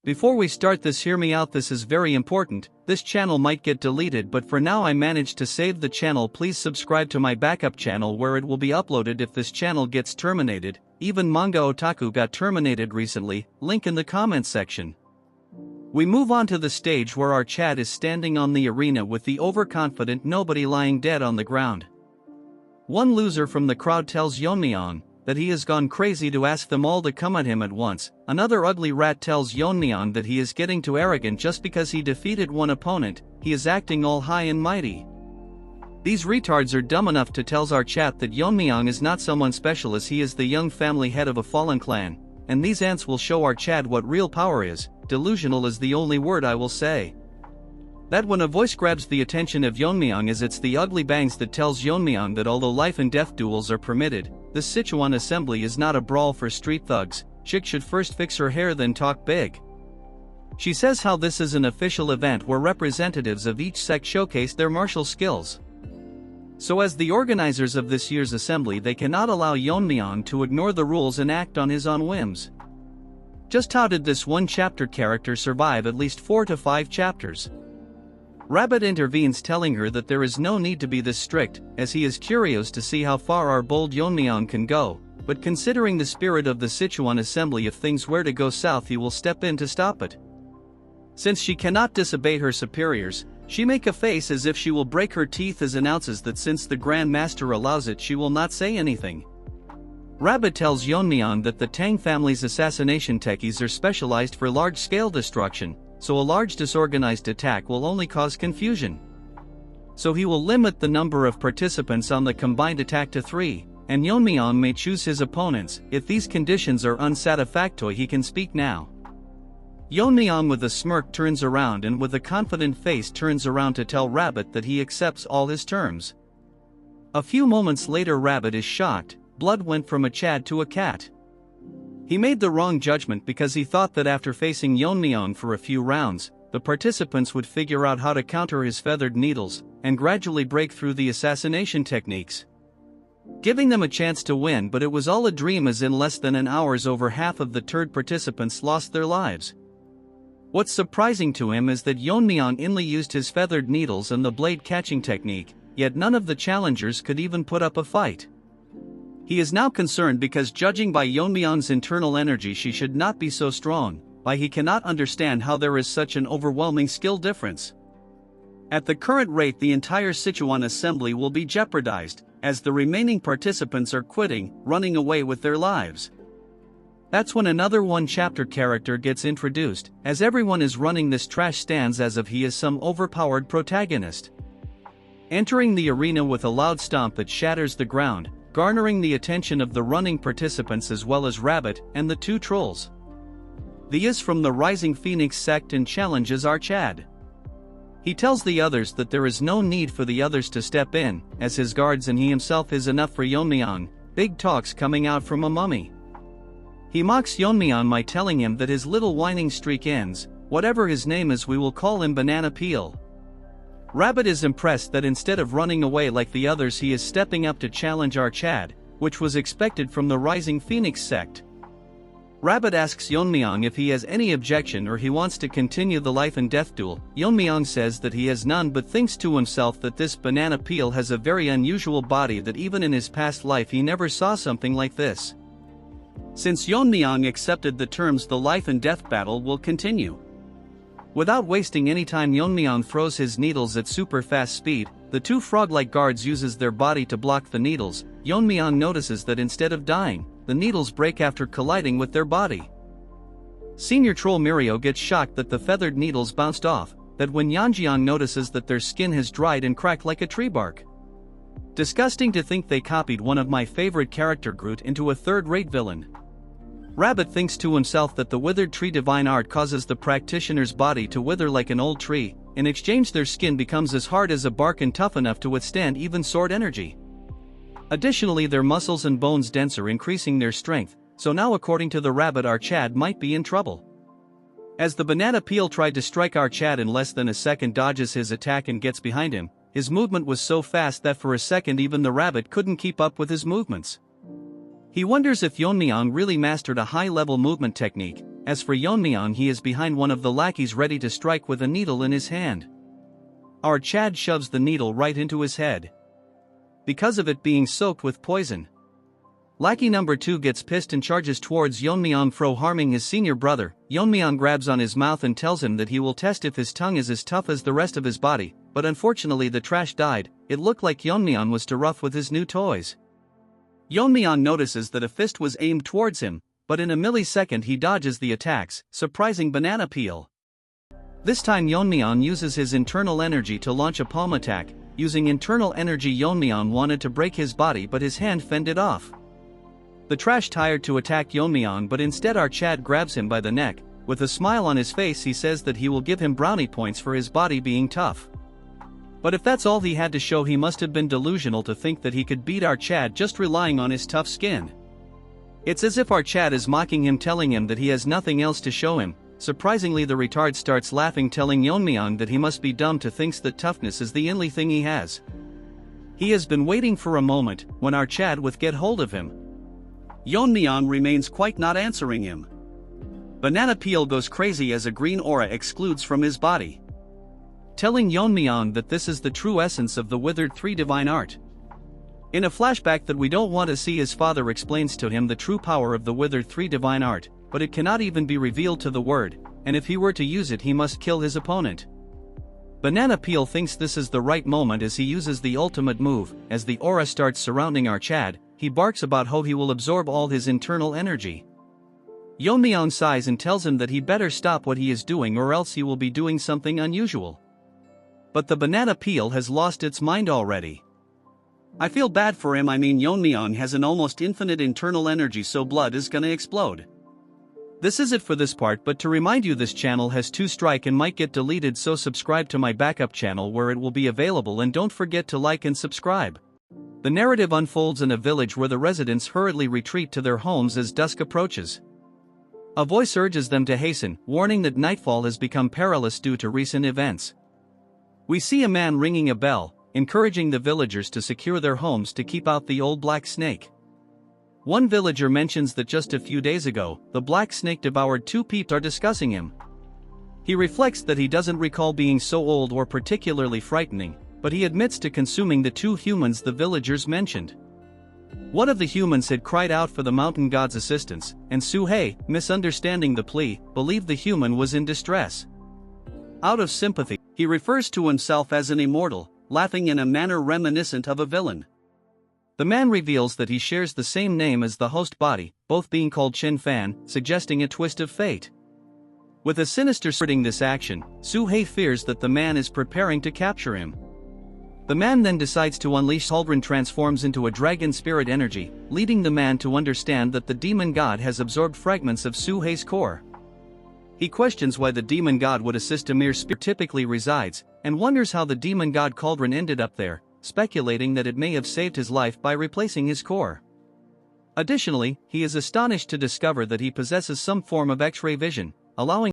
Before we start this, hear me out, this is very important. This channel might get deleted, but for now I managed to save the channel. Please subscribe to my backup channel where it will be uploaded if this channel gets terminated. Even Manga Otaku got terminated recently, link in the comments section. We move on to the stage where our Chad is standing on the arena with the overconfident nobody lying dead on the ground. One loser from the crowd tells Yeon-myeong that he has gone crazy to ask them all to come at him at once. Another ugly rat tells Yeon-myeong that he is getting too arrogant just because he defeated one opponent, he is acting all high and mighty. These retards are dumb enough to tell our chat that Yeon-myeong is not someone special as he is the young family head of a fallen clan, and these ants will show our Chad what real power is. Delusional is the only word I will say. That when a voice grabs the attention of Yeon-myeong as it's the ugly bangs that tells Yeon-myeong that although life and death duels are permitted, the Sichuan assembly is not a brawl for street thugs. Chick should first fix her hair then talk big. She says how this is an official event where representatives of each sect showcase their martial skills. So as the organizers of this year's assembly, they cannot allow Yeon-myeong to ignore the rules and act on his own whims. Just how did this one chapter character survive at least 4 to 5 chapters? Rabbit intervenes telling her that there is no need to be this strict, as he is curious to see how far our bold Yeon-myeong can go, but considering the spirit of the Sichuan assembly, if things were to go south he will step in to stop it. Since she cannot disobey her superiors, she make a face as if she will break her teeth as announces that since the Grand Master allows it she will not say anything. Rabbit tells Yeon-myeong that the Tang family's assassination techies are specialized for large-scale destruction, so a large disorganized attack will only cause confusion. So he will limit the number of participants on the combined attack to 3, and Yeon-myeong may choose his opponents. If these conditions are unsatisfactory he can speak now. Yeon-myeong with a smirk turns around and with a confident face turns around to tell Rabbit that he accepts all his terms. A few moments later Rabbit is shocked, blood went from a Chad to a cat. He made the wrong judgment because he thought that after facing Yeon-myeong for a few rounds, the participants would figure out how to counter his feathered needles and gradually break through the assassination techniques, giving them a chance to win, but it was all a dream as in less than an hour over half of the turd participants lost their lives. What's surprising to him is that Yeon-myeong only used his feathered needles and the blade catching technique, yet none of the challengers could even put up a fight. He is now concerned because judging by Yeon-myeong's internal energy she should not be so strong, but he cannot understand how there is such an overwhelming skill difference. At the current rate the entire Sichuan assembly will be jeopardized, as the remaining participants are quitting, running away with their lives. That's when another one chapter character gets introduced, as everyone is running this trash stands as if he is some overpowered protagonist. Entering the arena with a loud stomp that shatters the ground, garnering the attention of the running participants as well as Rabbit and the 2 trolls. The is from the Rising Phoenix sect and challenges our Chad. He tells the others that there is no need for the others to step in, as his guards and he himself is enough for Yeon-myeong. Big talks coming out from a mummy. He mocks Yeon-myeong by telling him that his little whining streak ends, whatever his name is we will call him Banana Peel. Rabbit is impressed that instead of running away like the others he is stepping up to challenge our Chad, which was expected from the Rising Phoenix sect. Rabbit asks Yeon-myeong if he has any objection or he wants to continue the life and death duel. Yeon-myeong says that he has none but thinks to himself that this Banana Peel has a very unusual body, that even in his past life he never saw something like this. Since Yeon-myeong accepted the terms, the life and death battle will continue. Without wasting any time Yeon-myeong throws his needles at super fast speed. The 2 frog-like guards uses their body to block the needles. Yeon-myeong notices that instead of dying, the needles break after colliding with their body. Senior troll Mirio gets shocked that the feathered needles bounced off, that when Yeon-myeong notices that their skin has dried and cracked like a tree bark. Disgusting to think they copied one of my favorite character Groot into a third-rate villain. Rabbit thinks to himself that the withered tree divine art causes the practitioner's body to wither like an old tree. In exchange their skin becomes as hard as a bark and tough enough to withstand even sword energy. Additionally their muscles and bones denser, increasing their strength, so now according to the Rabbit our Chad might be in trouble. As the Banana Peel tried to strike our Chad in less than a second dodges his attack and gets behind him, his movement was so fast that for a second even the Rabbit couldn't keep up with his movements. He wonders if Yeon-myeong really mastered a high-level movement technique, As for Yeon-myeong, he is behind one of the lackeys ready to strike with a needle in his hand. Our Chad shoves the needle right into his head, because of it being soaked with poison. Lackey number 2 gets pissed and charges towards Yeon-myeong, harming his senior brother. Yeon-myeong grabs on his mouth and tells him that he will test if his tongue is as tough as the rest of his body, but unfortunately the trash died. It looked like Yeon-myeong was too rough with his new toys. Yeon-myeong notices that a fist was aimed towards him, but in a millisecond he dodges the attacks, surprising Banana Peel. This time Yeon-myeong uses his internal energy to launch a palm attack. Using internal energy, Yeon-myeong wanted to break his body, but his hand fended off. The trash tired to attack Yeon-myeong, but instead our Chad grabs him by the neck. With a smile on his face, he says that he will give him brownie points for his body being tough. But if that's all he had to show, he must have been delusional to think that he could beat our Chad just relying on his tough skin. It's as if our Chad is mocking him, telling him that he has nothing else to show him. Surprisingly, the retard starts laughing, telling Yeon-myeong that he must be dumb to think that toughness is the only thing he has. He has been waiting for a moment when our Chad would get hold of him. Yeon-myeong remains quite not answering him. Banana Peel goes crazy as a green aura excludes from his body, telling Yeon-myeong that this is the true essence of the Withered 3 divine art. In a flashback that we don't want to see, his father explains to him the true power of the Withered 3 divine art, but it cannot even be revealed to the word, and if he were to use it he must kill his opponent. Banana Peel thinks this is the right moment as he uses the ultimate move. As the aura starts surrounding our Chad, he barks about how he will absorb all his internal energy. Yeon-myeong sighs and tells him that he better stop what he is doing or else he will be doing something unusual. But the Banana Peel has lost its mind already. I feel bad for him. Yeon-myeong has an almost infinite internal energy, so blood is gonna explode. This is it for this part, but to remind you, this channel has 2 strike and might get deleted, so subscribe to my backup channel where it will be available, and don't forget to like and subscribe. The narrative unfolds in a village where the residents hurriedly retreat to their homes as dusk approaches. A voice urges them to hasten, warning that nightfall has become perilous due to recent events. We see a man ringing a bell, encouraging the villagers to secure their homes to keep out the old black snake. One villager mentions that just a few days ago, the black snake devoured 2 people. Are discussing him. He reflects that he doesn't recall being so old or particularly frightening, but he admits to consuming the 2 humans the villagers mentioned. One of the humans had cried out for the mountain god's assistance, and Soo-hye, misunderstanding the plea, believed the human was in distress. Out of sympathy, he refers to himself as an immortal, laughing in a manner reminiscent of a villain. The man reveals that he shares the same name as the host body, both being called Chin Fan, suggesting a twist of fate. With a sinister skirting this action, Soo-hye fears that the man is preparing to capture him. The man then decides to unleash Cauldron, transforms into a dragon spirit energy, leading the man to understand that the demon god has absorbed fragments of Soo-hye's core. He questions why the demon god would assist a mere spirit typically resides, and wonders how the demon god Cauldron ended up there, speculating that it may have saved his life by replacing his core. Additionally, he is astonished to discover that he possesses some form of X-ray vision, allowing